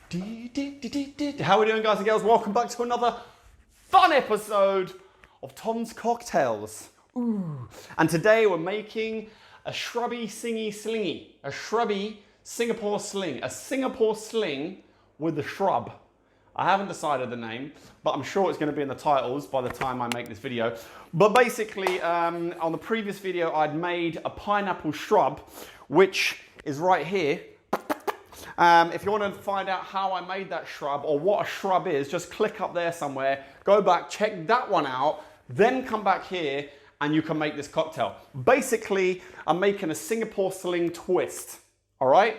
How are we doing, guys and girls? Welcome back to another fun episode of Tom's Cocktails. Ooh. And today we're making a shrubby, singy, slingy. A shrubby Singapore sling. A Singapore sling with a shrub. I haven't decided the name, but I'm sure it's going to be in the titles by the time I make this video. But basically, on the previous video, I'd made a pineapple shrub, which is right here. If you want to find out how I made that shrub or what a shrub is, just click up there somewhere, go back, check that one out, then come back here and you can make this cocktail. Basically, I'm making a Singapore sling twist, all right?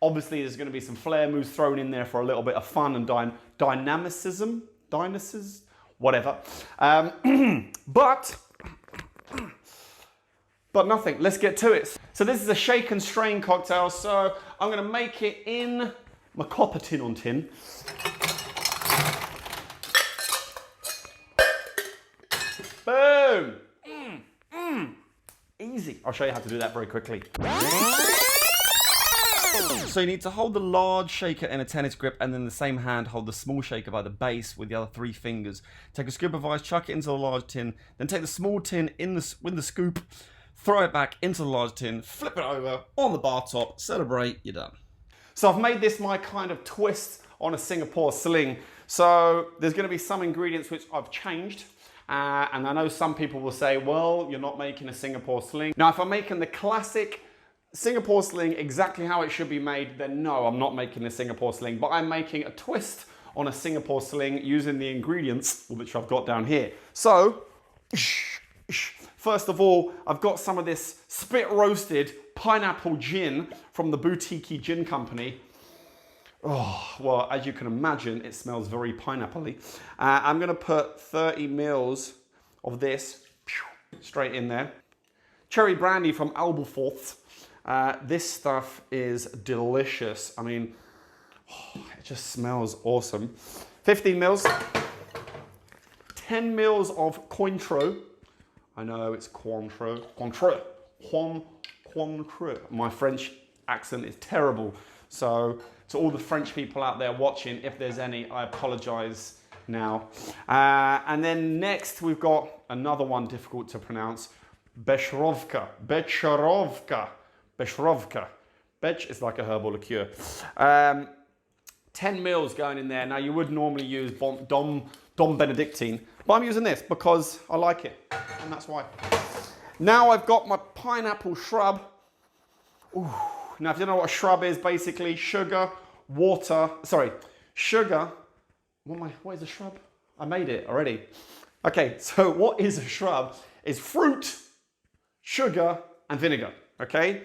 Obviously, there's going to be some flair moves thrown in there for a little bit of fun and dynamicism, whatever. But nothing, let's get to it. So this is a shake and strain cocktail, so I'm gonna make it in my copper tin on tin. Boom! Easy. I'll show you how to do that very quickly. So you need to hold the large shaker in a tennis grip and then the same hand hold the small shaker by the base with the other 3 fingers. Take a scoop of ice, chuck it into the large tin, then take the small tin with the scoop, throw it back into the large tin, flip it over on the bar top, celebrate, you're done. So I've made this my kind of twist on a Singapore sling. So there's going to be some ingredients which I've changed. And I know some people will say, well, you're not making a Singapore sling. Now, if I'm making the classic Singapore sling exactly how it should be made, then no, I'm not making a Singapore sling. But I'm making a twist on a Singapore sling using the ingredients which I've got down here. So, first of all, I've got some of this spit roasted pineapple gin from the boutique gin company. Oh, well, as you can imagine, it smells very pineapple-y. I'm gonna put 30 mils of this straight in there. Cherry brandy from Alberforth. This stuff is delicious. I mean, it just smells awesome. 15 mils. 10 mils of Cointreau. I know it's Cointreau. My French accent is terrible. So to all the French people out there watching, if there's any, I apologize now. And then next we've got another one difficult to pronounce. Becherovka. Bech is like a herbal liqueur. 10 mils going in there. Now you would normally use Dom Benedictine, but I'm using this because I like it, and that's why. Now I've got my pineapple shrub. Ooh. Now if you don't know what a shrub is, basically sugar, water, sugar. What is a shrub? I made it already. Okay, so what is a shrub? Is fruit, sugar, and vinegar, okay?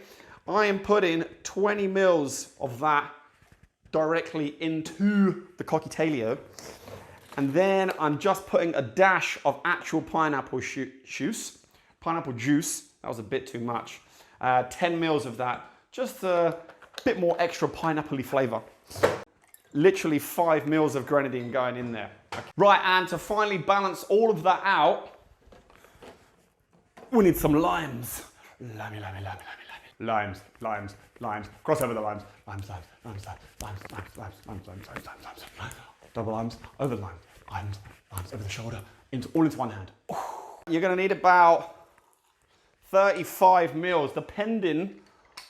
I am putting 20 mils of that directly into the cocktailio. And then I'm just putting a dash of actual pineapple juice. Pineapple juice, that was a bit too much. 10 mils of that, just a bit more extra pineapple-y flavor. Literally 5 mils of grenadine going in there. Okay. Right, and to finally balance all of that out, we need some limes. Limes. Cross over the limes. Limes. Double limes, over the limes, limes over the shoulder, all into one hand. You're gonna need about 35 mils, depending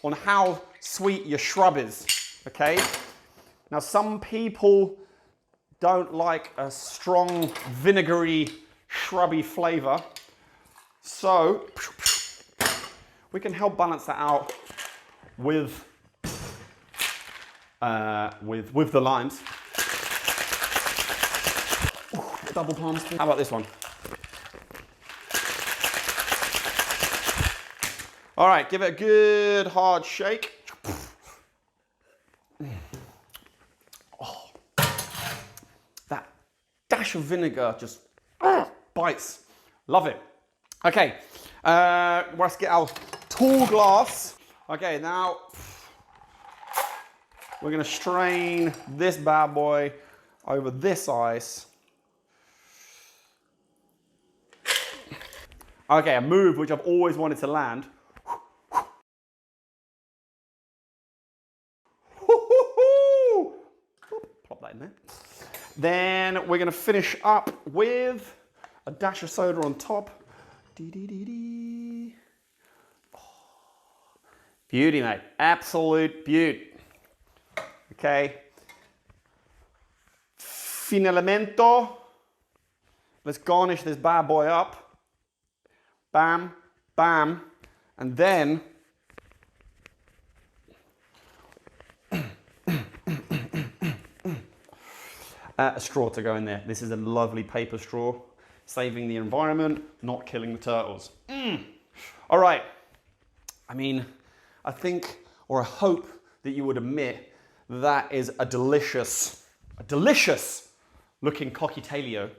on how sweet your shrub is, okay? Now, some people don't like a strong, vinegary, shrubby flavor, so we can help balance that out with the limes. Double palms. How about this one? All right, give it a good hard shake. Oh, that dash of vinegar just bites. Love it. Okay, let's get our tall glass. Okay, now we're gonna strain this bad boy over this ice. Okay, a move which I've always wanted to land. in there. Then we're gonna finish up with a dash of soda on top. Dee-dee-dee-dee. Oh, beauty, mate, absolute beauty. Okay. Finalemento. Let's garnish this bad boy up. Bam, bam, and then a straw to go in there. This is a lovely paper straw, saving the environment, not killing the turtles. All right. I mean, I think, or I hope that you would admit that is a delicious looking cocktailio.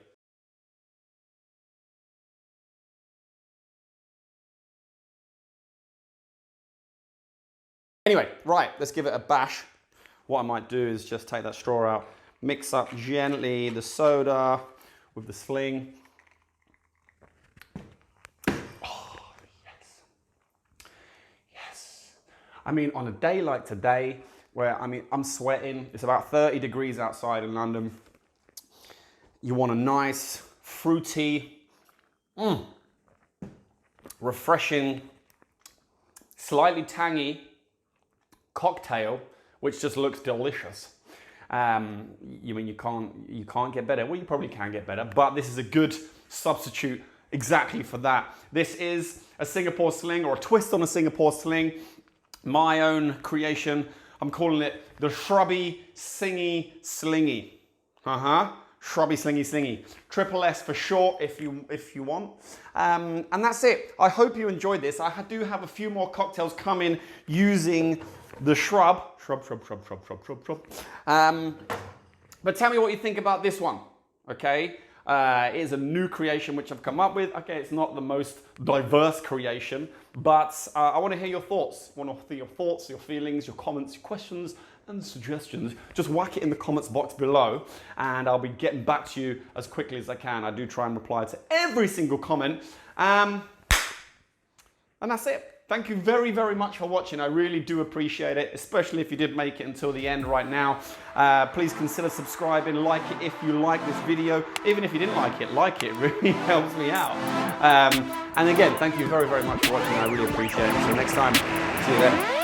Anyway, right, let's give it a bash. What I might do is just take that straw out, mix up gently the soda with the Sling. Oh, yes. Yes. I mean, on a day like today, where, I mean, I'm sweating, it's about 30 degrees outside in London. You want a nice, fruity, refreshing, slightly tangy cocktail, which just looks delicious. You can't get better. Well, you probably can get better, but this is a good substitute exactly for that. This is a Singapore Sling, or a twist on a Singapore Sling, my own creation. I'm calling it the Shrubby Singy Slingy. Shrubby Slingy Slingy. Triple S for short if you want. And that's it. I hope you enjoyed this. I do have a few more cocktails coming using the Shrub. But tell me what you think about this one, okay? It is a new creation which I've come up with. Okay, it's not the most diverse creation, but I want to hear your thoughts. I want to hear your thoughts, your feelings, your comments, your questions, and suggestions. Just whack it in the comments box below, and I'll be getting back to you as quickly as I can. I do try and reply to every single comment. And that's it. Thank you very, very much for watching. I really do appreciate it, especially if you did make it until the end right now. Please consider subscribing, like it if you like this video. Even if you didn't like it, it really helps me out. And again, thank you very, very much for watching. I really appreciate it. Until next time, see you then.